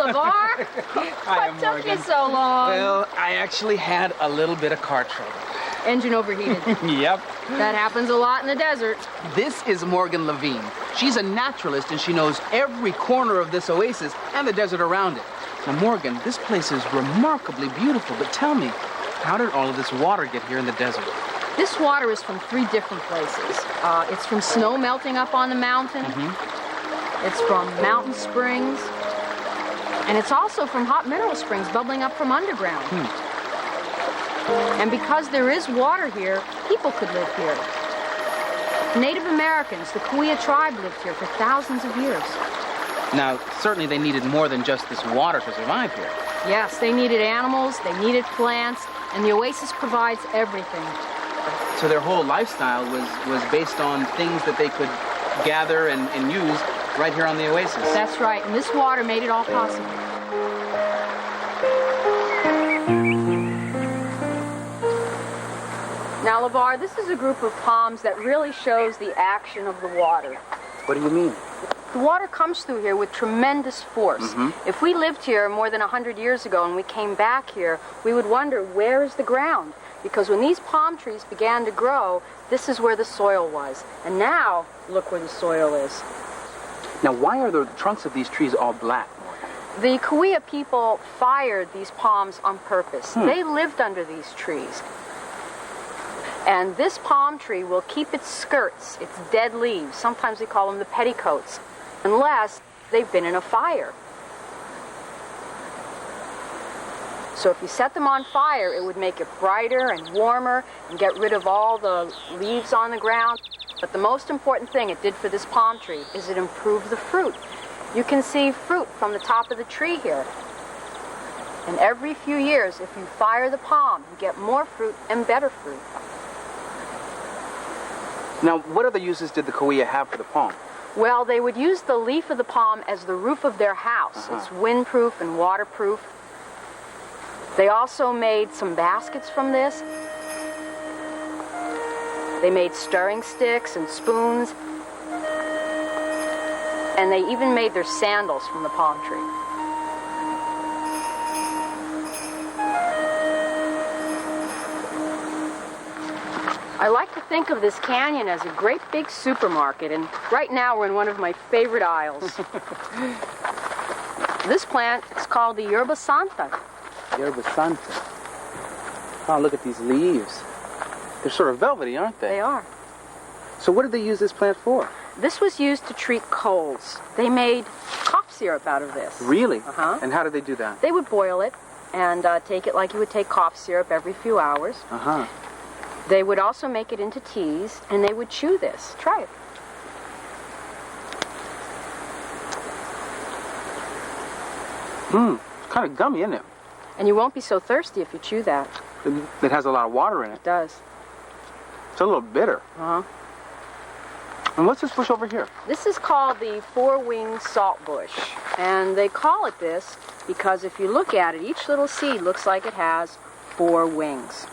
LeVar. What took you so long? Well, I actually had a little bit of car trouble. Engine overheated. Yep. That happens a lot in the desert. This is Morgan Levine. She's a naturalist, and she knows every corner of this oasis and the desert around it. Now, Morgan, this place is remarkably beautiful, but tell me, how did all of this water get here in the desert? This water is from 3 different places. It's from snow melting up on the mountain. It's from mountain springs. And it's also from hot mineral springs bubbling up from underground. And because there is water here, people could live here. Native Americans, the Cahuilla Tribe, lived here for thousands of years. Now, certainly they needed more than just this water to survive here. Yes, they needed animals, they needed plants, and the oasis provides everything. So their whole lifestyle was based on things that they could gather and use right here on the oasis. That's right, and this water made it all possible. Now, LeVar, this is a group of palms that really shows the action of the water. What do you mean? The water comes through here with tremendous force. If we lived here more than 100 years ago and we came back here, we would wonder, where is the ground? Because when these palm trees began to grow, this is where the soil was. And now, look where the soil is. Now, why are the trunks of these trees all black? The Cahuilla people fired these palms on purpose. They lived under these trees. And this palm tree will keep its skirts, its dead leaves, sometimes we call them the petticoats, unless they've been in a fire. So if you set them on fire, it would make it brighter and warmer and get rid of all the leaves on the ground. But the most important thing it did for this palm tree is it improved the fruit. You can see fruit from the top of the tree here. And every few years, if you fire the palm, you get more fruit and better fruit. Now, what other uses did the Cahuilla have for the palm? Well, they would use the leaf of the palm as the roof of their house. It's windproof and waterproof. They also made some baskets from this. They made stirring sticks and spoons. And they even made their sandals from the palm tree. I like to think of this canyon as a great big supermarket, and right now we're in one of my favorite aisles. This plant is called the Yerba Santa. Yerba Santa. Oh, look at these leaves. They're sort of velvety, aren't they? They are. So what did they use this plant for? This was used to treat colds. They made cough syrup out of this. Really? And how did they do that? They would boil it and take it like you would take cough syrup every few hours. They would also make it into teas, and they would chew this. Try it. It's kind of gummy, isn't it? And you won't be so thirsty if you chew that. It has a lot of water in it. It does. It's a little bitter. And what's this bush over here? This is called the four-winged salt bush. And they call it this because if you look at it, each little seed looks like it has 4 wings.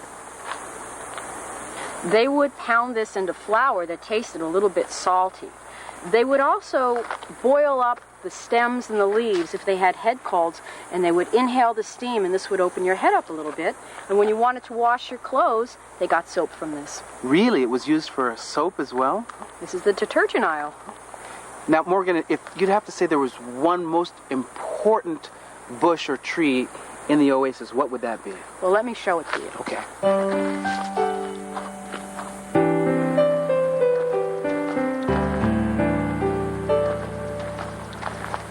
They would pound this into flour that tasted a little bit salty. They would also boil up the stems and the leaves if they had head colds, and they would inhale the steam, and this would open your head up a little bit. And when you wanted to wash your clothes, they got soap from this. Really? It was used for soap as well? This is the detergent aisle. Now, Morgan, if you'd have to say there was one most important bush or tree in the oasis, what would that be? Well, let me show it to you. Okay.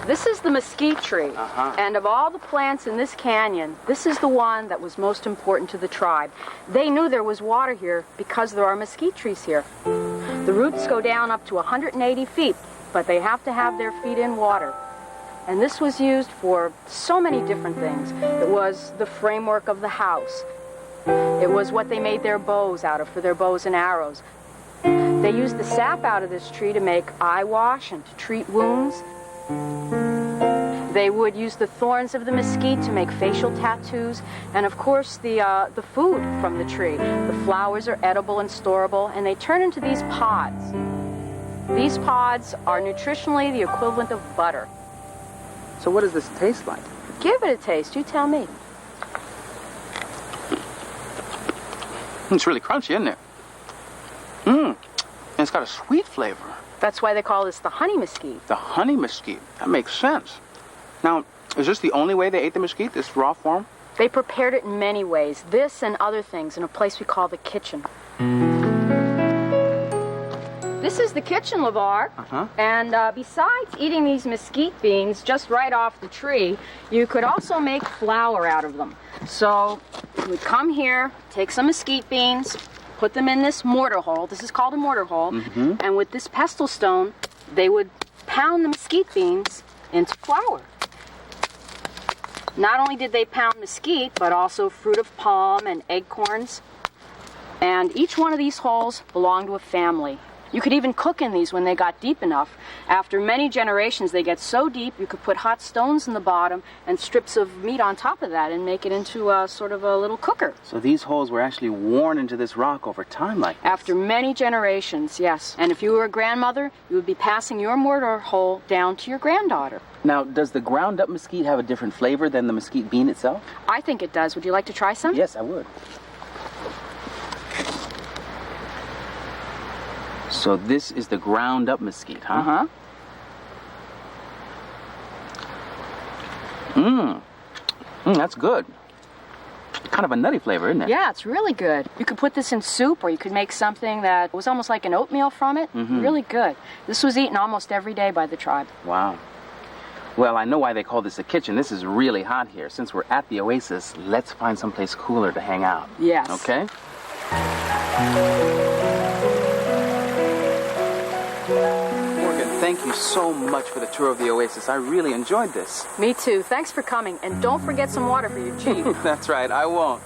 This is the mesquite tree, and of all the plants in this canyon, this is the one that was most important to the tribe. They knew there was water here because there are mesquite trees here. The roots go down up to 180 feet, but they have to have their feet in water. And this was used for so many different things. It was the framework of the house. It was what they made their bows out of for their bows and arrows. They used the sap out of this tree to make eye wash and to treat wounds. They would use the thorns of the mesquite to make facial tattoos, and of course the food from the tree. The flowers are edible and storable, and they turn into these pods. These pods are nutritionally the equivalent of butter. So what does this taste like? Give it a taste. You tell me. It's really crunchy, isn't it? And it's got a sweet flavor. That's why they call this the honey mesquite. The honey mesquite. That makes sense. Now, is this the only way they ate the mesquite, this raw form? They prepared it in many ways, this and other things, in a place we call the kitchen. This is the kitchen, LeVar. And besides eating these mesquite beans just right off the tree, you could also make flour out of them. So you would come here, take some mesquite beans, put them in this mortar hole. This is called a mortar hole. And with this pestle stone, they would pound the mesquite beans into flour. Not only did they pound mesquite, but also fruit of palm and acorns. And each one of these holes belonged to a family. You could even cook in these when they got deep enough. After many generations, they get so deep, you could put hot stones in the bottom and strips of meat on top of that and make it into a sort of a little cooker. So these holes were actually worn into this rock over time like this? After many generations, yes. And if you were a grandmother, you would be passing your mortar hole down to your granddaughter. Now, does the ground up mesquite have a different flavor than the mesquite bean itself? I think it does. Would you like to try some? Yes, I would. So this is the ground up mesquite, huh? That's good. Kind of a nutty flavor, isn't it? Yeah, it's really good. You could put this in soup, or you could make something that was almost like an oatmeal from it. Really good. This was eaten almost every day by the tribe. Wow. Well, I know why they call this a kitchen. This is really hot here. Since we're at the oasis, let's find someplace cooler to hang out. Yes. Okay? Morgan, thank you so much for the tour of the oasis. I really enjoyed this. Me too. Thanks for coming. And don't forget some water for your Jeep. That's right, I won't.